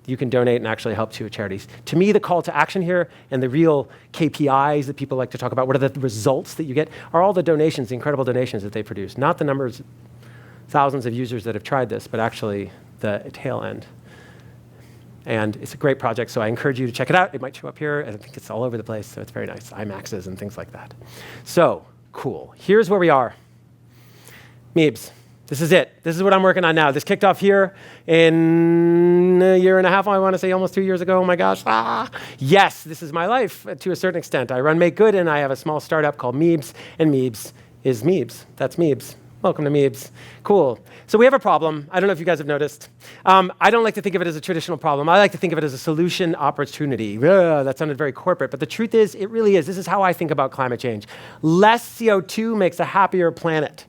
you can donate and actually help to charities. To me, the call to action here and the real KPIs that people like to talk about, what are the results that you get, are all the donations, the incredible donations that they produce. Not the numbers, thousands of users that have tried this, but actually the tail end. And it's a great project, so I encourage you to check it out. It might show up here, and I think it's all over the place, so it's very nice. IMAXs and things like that. So, cool. Here's where we are. Meebs. This is it. This is what I'm working on now. This kicked off here in a year and a half, I want to say almost 2 years ago. Oh my gosh. Yes, this is my life to a certain extent. I run Make Good, and I have a small startup called Meebs, and Meebs is Meebs. That's Meebs. Welcome to Meebs. Cool. So we have a problem. I don't know if you guys have noticed. I don't like to think of it as a traditional problem. I like to think of it as a solution opportunity. That sounded very corporate, but the truth is, it really is. This is how I think about climate change. Less CO2 makes a happier planet.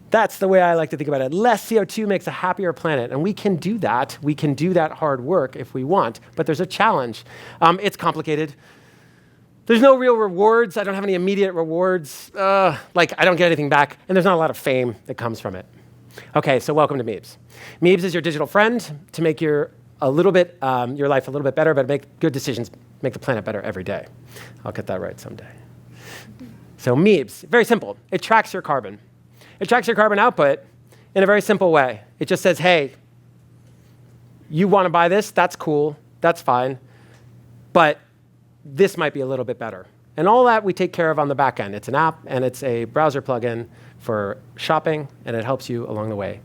That's the way I like to think about it. Less CO2 makes a happier planet, and we can do that. We can do that hard work if we want, but there's a challenge. It's complicated. There's no real rewards. I don't have any immediate rewards. I don't get anything back, and there's not a lot of fame that comes from it. Okay, so welcome to Meebs. Meebs is your digital friend to make your life a little bit better, but make good decisions, make the planet better every day. I'll get that right someday. So Meebs, very simple. It tracks your carbon. It tracks your carbon output in a very simple way. It just says, hey, you want to buy this? That's cool. That's fine. But this might be a little bit better. And all that we take care of on the back end. It's an app, and it's a browser plugin for shopping, and it helps you along the way.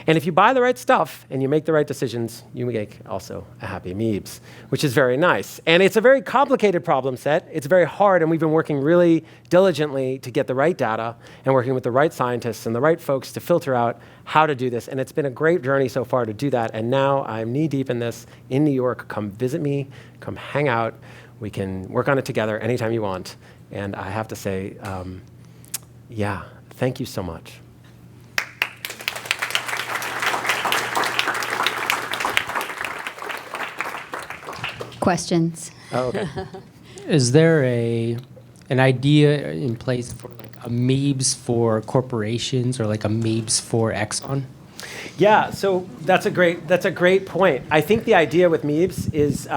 And if you buy the right stuff and you make the right decisions, you make also a happy Meebs, which is very nice. And it's a very complicated problem set. It's very hard, and we've been working really diligently to get the right data and working with the right scientists and the right folks to filter out how to do this. And it's been a great journey so far to do that. And now I'm knee-deep in this in New York. Come visit me. Come hang out. We can work on it together anytime you want. And I have to say, thank you so much. Questions? Oh, okay. Is there an idea in place for like a Meebs for corporations or like a Meebs for Exxon? Yeah, so that's a great point. I think the idea with Meebs is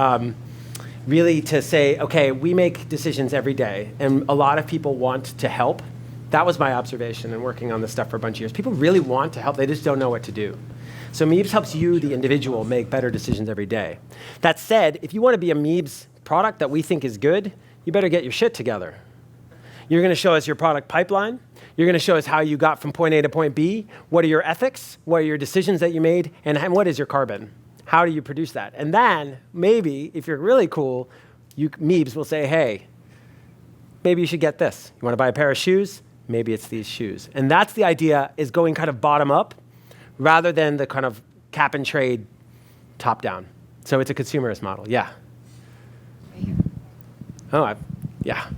really to say, okay, we make decisions every day, and a lot of people want to help. That was my observation in working on this stuff for a bunch of years. People really want to help, they just don't know what to do. So Meebs helps you, the individual, make better decisions every day. That said, if you want to be a Meebs product that we think is good, you better get your shit together. You're going to show us your product pipeline. You're going to show us how you got from point A to point B. What are your ethics? What are your decisions that you made? And what is your carbon? How do you produce that? And then maybe, if you're really cool, Meebs will say, hey, maybe you should get this. You want to buy a pair of shoes? Maybe it's these shoes. And that's the idea, is going kind of bottom up rather than the kind of cap and trade top down. So it's a consumerist model. Yeah. Yeah.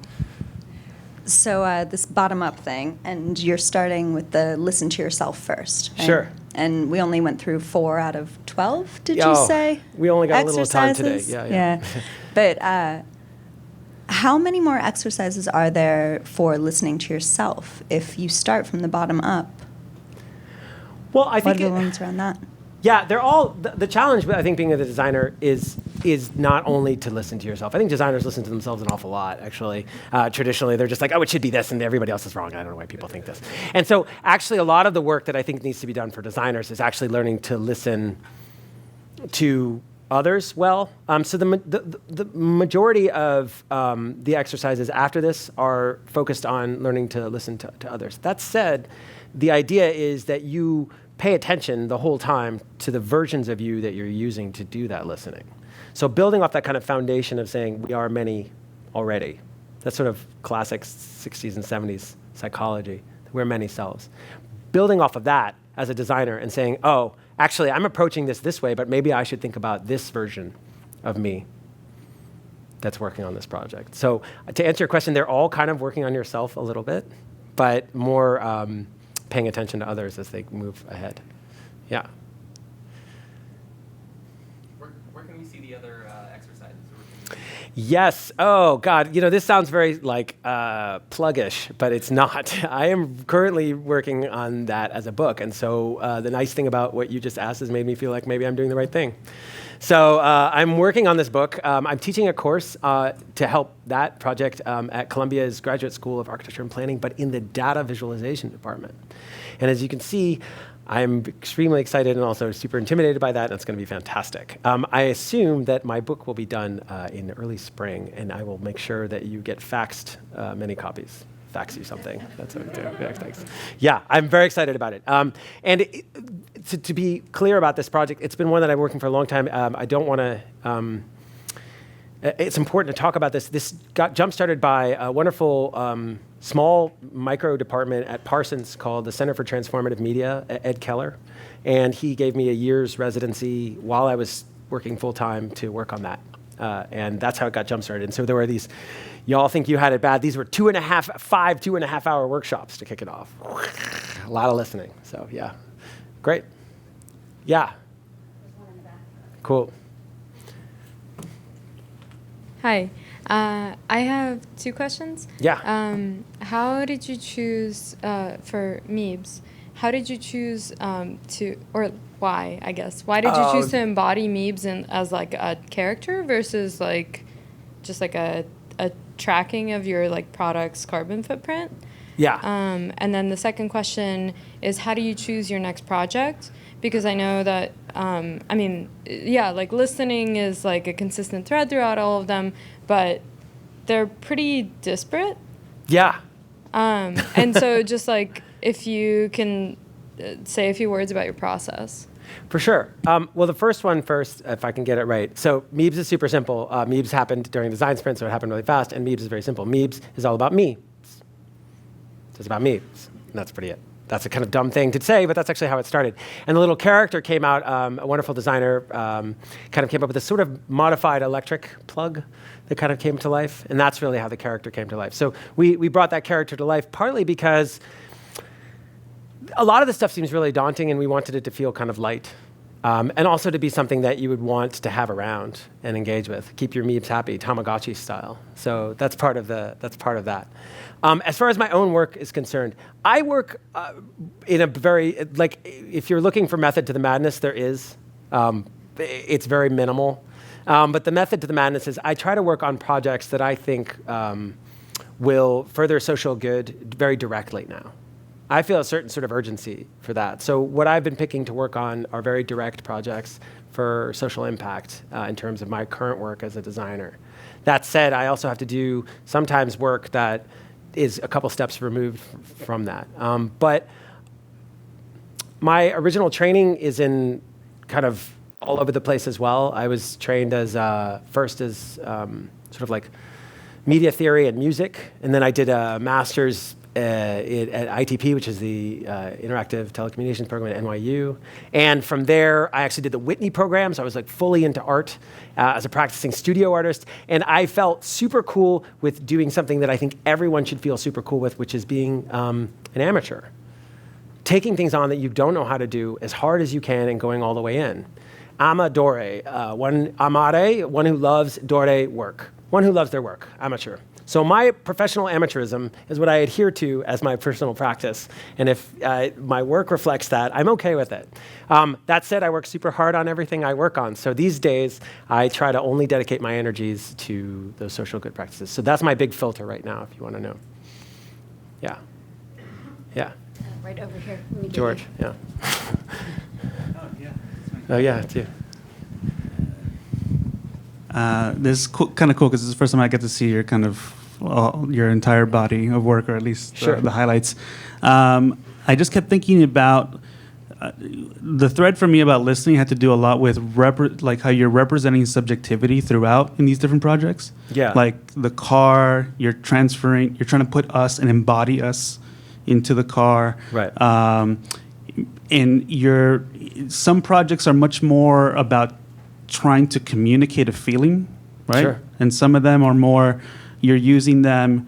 So this bottom-up thing, and you're starting with the listen to yourself first. Right? Sure. And we only went through 4 out of 12, did Oh, you say? we only got a little time today. Exercises? Yeah. But how many more exercises are there for listening to yourself if you start from the bottom up? Well, I think What are the ones around that? Yeah, they're all, the challenge, I think, being a designer is not only to listen to yourself. I think designers listen to themselves an awful lot, actually. Traditionally, they're just like, oh, it should be this, and everybody else is wrong. I don't know why people think this. And so actually, a lot of the work that I think needs to be done for designers is actually learning to listen to others well. So the majority of the exercises after this are focused on learning to listen to others. That said, the idea is that you pay attention the whole time to the versions of you that you're using to do that listening. So building off that kind of foundation of saying we are many already. That's sort of classic 60s and 70s psychology. We're many selves. Building off of that as a designer and saying, oh, actually, I'm approaching this way, but maybe I should think about this version of me that's working on this project. So to answer your question, they're all kind of working on yourself a little bit, but more paying attention to others as they move ahead. Yeah. Where can we see the other exercises? Yes. Oh, God. This sounds very pluggish, but it's not. I am currently working on that as a book. And so the nice thing about what you just asked has made me feel like maybe I'm doing the right thing. So I'm working on this book. I'm teaching a course to help that project at Columbia's Graduate School of Architecture and Planning, but in the data visualization department. And as you can see, I'm extremely excited and also super intimidated by that, and it's going to be fantastic. I assume that my book will be done in early spring, and I will make sure that you get faxed many copies. Fax you something. That's what I do. Yeah, thanks. Yeah, I'm very excited about it. To be clear about this project, it's been one that I've been working for a long time. I don't want to... it's important to talk about this. This got jump-started by a wonderful small micro department at Parsons called the Center for Transformative Media, Ed Keller. And he gave me a year's residency while I was working full-time to work on that. And that's how it got jump-started. And so there were these, y'all think you had it bad. These were 2.5 hour workshops to kick it off. A lot of listening. So yeah, great. Yeah. Cool. Hi. I have 2 questions. Yeah. How did you choose, for Meebs, how did you choose or why, I guess? Why did you choose to embody Meebs as like a character versus like just like a tracking of your like product's carbon footprint? Yeah. And then the second question is, how do you choose your next project? Because I know that, like listening is like a consistent thread throughout all of them, but they're pretty disparate. Yeah. And so just like, if you can say a few words about your process. For sure. Well, the first one first, if I can get it right. So Meebs is super simple. Meebs happened during design sprint, so it happened really fast, and Meebs is very simple. Meebs is all about me. It's about Meebs, and that's pretty it. That's a kind of dumb thing to say, but that's actually how it started. And the little character came out, a wonderful designer kind of came up with this sort of modified electric plug that kind of came to life, and that's really how the character came to life. So we brought that character to life partly because a lot of this stuff seems really daunting, and we wanted it to feel kind of light And also to be something that you would want to have around and engage with. Keep your meebs happy, Tamagotchi style. So that's part of that. As far as my own work is concerned, I work in a very, like, if you're looking for method to the madness, there is. It's very minimal. But the method to the madness is I try to work on projects that I think will further social good very directly now. I feel a certain sort of urgency for that. So what I've been picking to work on are very direct projects for social impact in terms of my current work as a designer. That said, I also have to do sometimes work that is a couple steps removed from that. But my original training is in kind of all over the place as well. I was trained as first as sort of like media theory and music, and then I did a master's at ITP, which is the Interactive Telecommunications Program at NYU. And from there, I actually did the Whitney program, so I was like fully into art as a practicing studio artist. And I felt super cool with doing something that I think everyone should feel super cool with, which is being an amateur. Taking things on that you don't know how to do as hard as you can and going all the way in. Amadore, one who loves dore work, one who loves their work, amateur. So my professional amateurism is what I adhere to as my personal practice. And if my work reflects that, I'm okay with it. That said, I work super hard on everything I work on. So these days, I try to only dedicate my energies to those social good practices. So that's my big filter right now, if you want to know. Yeah. Yeah. Right over here. Let me get George, you. yeah. Oh, yeah, it's you. This is kind of cool because this is the first time I get to see your kind of your entire body of work, or at least Sure. the highlights. I just kept thinking about the thread for me about listening had to do a lot with like how you're representing subjectivity throughout in these different projects. Yeah. Like the car, you're trying to put us and embody us into the car. Right. And some projects are much more about trying to communicate a feeling, right? Sure. And some of them are more, you're using them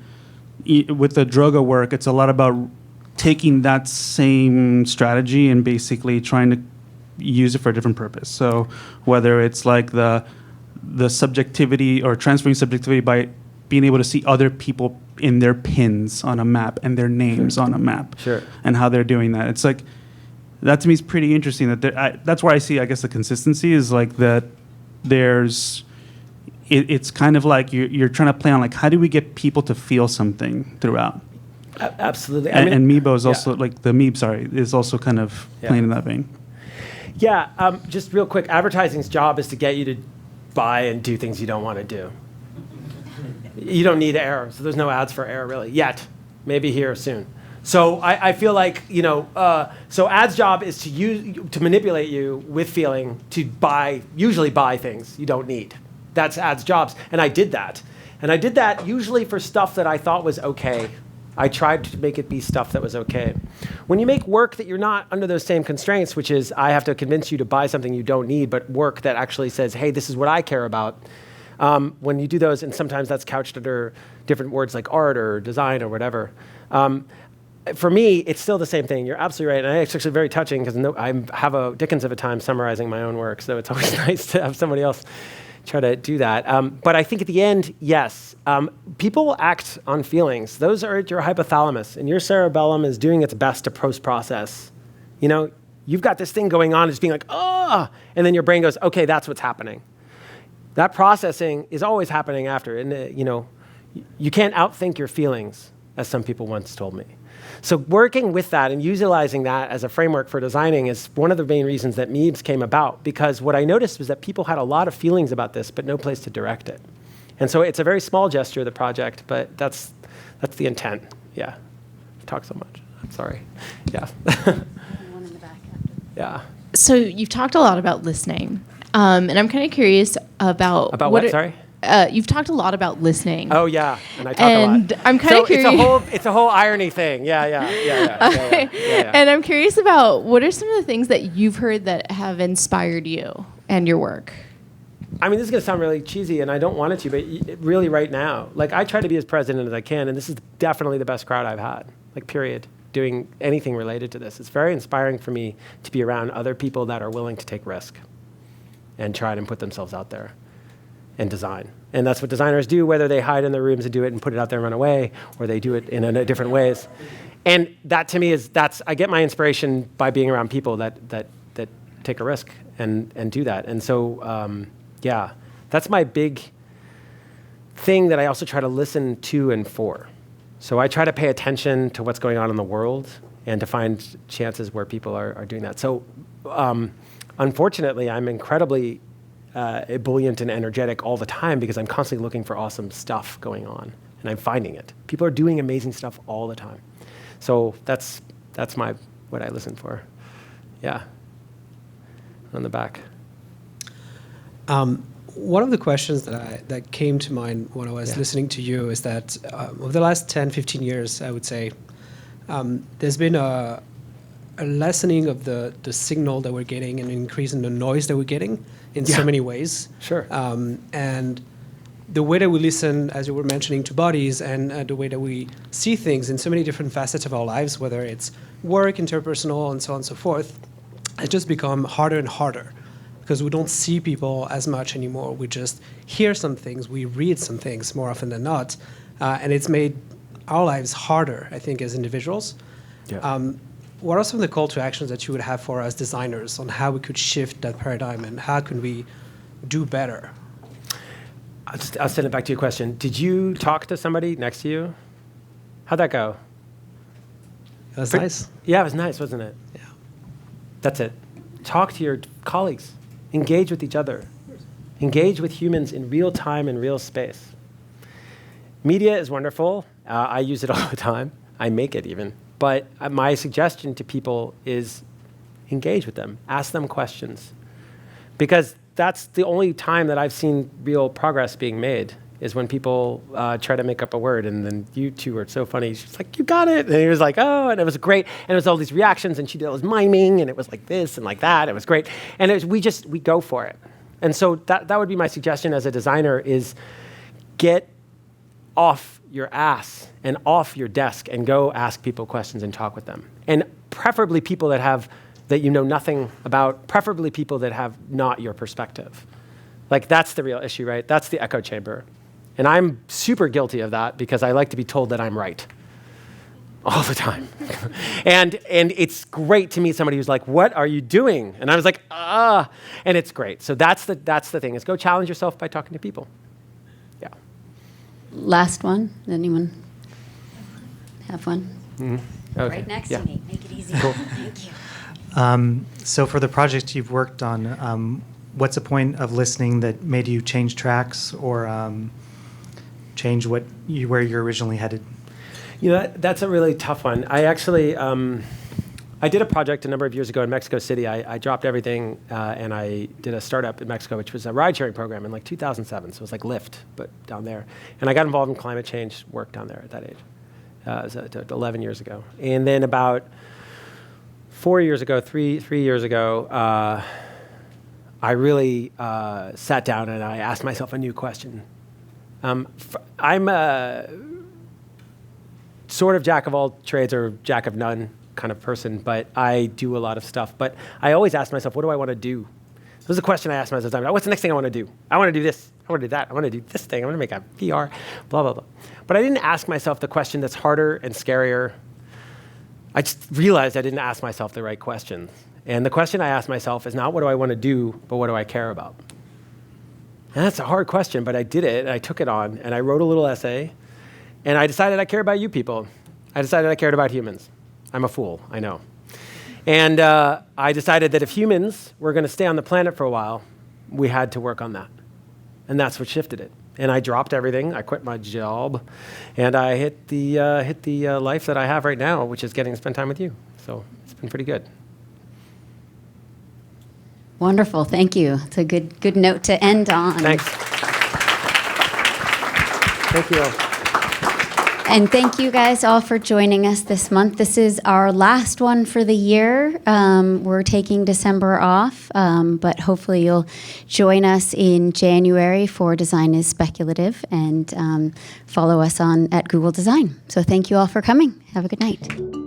with the Droga work. It's a lot about taking that same strategy and basically trying to use it for a different purpose. So whether it's like the subjectivity or transferring subjectivity by being able to see other people in their pins on a map and their names on a map, Sure. and how they're doing that. It's like, that to me is pretty interesting. That's where I see, I guess, the consistency is like that. It's kind of like you're trying to play on like, how do we get people to feel something throughout? Absolutely. And Meebo is also like the Meeb, is also kind of playing in that vein. Yeah. Just real quick, advertising's job is to get you to buy and do things you don't want to do. You don't need air, so there's no ads for air really yet. Maybe here soon. So I feel like, so ads' job is to manipulate you with feeling to usually buy things you don't need. That's ads' jobs. And I did that. And I did that usually for stuff that I thought was okay. I tried to make it be stuff that was okay. When you make work that you're not under those same constraints, which is I have to convince you to buy something you don't need, but work that actually says, hey, this is what I care about. When you do those, and sometimes that's couched under different words like art or design or whatever, for me, it's still the same thing. You're absolutely right. And it's actually very touching because I have a dickens of a time summarizing my own work, so it's always nice to have somebody else try to do that. But I think at the end, yes, people will act on feelings. Those are at your hypothalamus, and your cerebellum is doing its best to post-process. You've got this thing going on, it's being like, and then your brain goes, okay, that's what's happening. That processing is always happening after, and you can't outthink your feelings, as some people once told me. So working with that and utilizing that as a framework for designing is one of the main reasons that Meebs came about, because what I noticed was that people had a lot of feelings about this, but no place to direct it. And so it's a very small gesture, the project, but that's the intent. Yeah. I've talked so much. I'm sorry. Yeah. One in the back after. Yeah. So you've talked a lot about listening, and I'm kind of curious about what? Sorry. You've talked a lot about listening. Oh yeah, and I talk a lot. And I'm kind of curious. It's a whole irony thing. Yeah. And I'm curious about what are some of the things that you've heard that have inspired you and your work. I mean, this is going to sound really cheesy, and I don't want it to, but really right now, like I try to be as present as I can, and this is definitely the best crowd I've had. Like period. doing anything related to this. It's very inspiring for me to be around other people that are willing to take risk and try and put themselves out there and design. And that's what designers do, whether they hide in their rooms and do it and put it out there and run away, or they do it in different ways. And that to me I get my inspiration by being around people that take a risk and do that. And so, yeah, that's my big thing that I also try to listen to and for. So I try to pay attention to what's going on in the world and to find chances where people are doing that. So unfortunately, I'm incredibly ebullient and energetic all the time because I'm constantly looking for awesome stuff going on, and I'm finding it. People are doing amazing stuff all the time. So that's what I listen for. Yeah. On the back. One of the questions that came to mind when I was listening to you is that over the last 10, 15 years, I would say, there's been a lessening of the signal that we're getting and an increase in the noise that we're getting in so many ways. Sure. And the way that we listen, as you were mentioning, to bodies, and the way that we see things in so many different facets of our lives, whether it's work, interpersonal, and so on and so forth, has just become harder and harder because we don't see people as much anymore. We just hear some things, we read some things more often than not, and it's made our lives harder, I think, as individuals. Yeah. What are some of the call to actions that you would have for us designers on how we could shift that paradigm and how can we do better? I'll send it back to your question. Did you talk to somebody next to you? How'd that go? That was nice. Yeah, it was nice, wasn't it? Yeah. That's it. Talk to your colleagues. Engage with each other. Engage with humans in real time and real space. Media is wonderful. I use it all the time. I make it even. But my suggestion to people is engage with them. Ask them questions. Because that's the only time that I've seen real progress being made is when people try to make up a word, and then you two are so funny. She's like, you got it. And he was like, oh, and it was great. And it was all these reactions, and she did all this miming, and it was like this and like that. It was great. And we go for it. And so that would be my suggestion as a designer is get off your ass and off your desk and go ask people questions and talk with them. And preferably people that you know nothing about, preferably people that have not your perspective. Like that's the real issue, right? That's the echo chamber. And I'm super guilty of that because I like to be told that I'm right all the time. and it's great to meet somebody who's like, what are you doing? And I was like, and it's great. So that's the thing is go challenge yourself by talking to people. Yeah. Last one. Does anyone have one? Mm-hmm. Okay. Right next to me. Make it easy. Cool. Thank you. So for the project you've worked on, what's the point of listening that made you change tracks or change where you're originally headed? You know, that's a really tough one. I actually, I did a project a number of years ago in Mexico City. I dropped everything and I did a startup in Mexico, which was a ride-sharing program in like 2007. So it was like Lyft, but down there. And I got involved in climate change work down there at that age. It was 11 years ago. And then about 4 years ago, three years ago, I really sat down and I asked myself a new question. I'm a sort of jack of all trades or jack of none kind of person, but I do a lot of stuff. But I always ask myself, what do I want to do? This was a question I asked myself. What's the next thing I want to do? I want to do this. I want to do that. I want to do this thing. I want to make a VR, blah, blah, blah. But I didn't ask myself the question that's harder and scarier. I just realized I didn't ask myself the right question. And the question I asked myself is not what do I want to do, but what do I care about? And that's a hard question, but I did it, and I took it on, and I wrote a little essay, and I decided I care about you people. I decided I cared about humans. I'm a fool, I know. And I decided that if humans were going to stay on the planet for a while, we had to work on that. And that's what shifted it. And I dropped everything. I quit my job, and I hit the life that I have right now, which is getting to spend time with you. So it's been pretty good. Wonderful. Thank you. It's a good note to end on. Thanks. Thank you all. And thank you guys all for joining us this month. This is our last one for the year. We're taking December off, but hopefully you'll join us in January for Design is Speculative and follow us at Google Design. So thank you all for coming. Have a good night.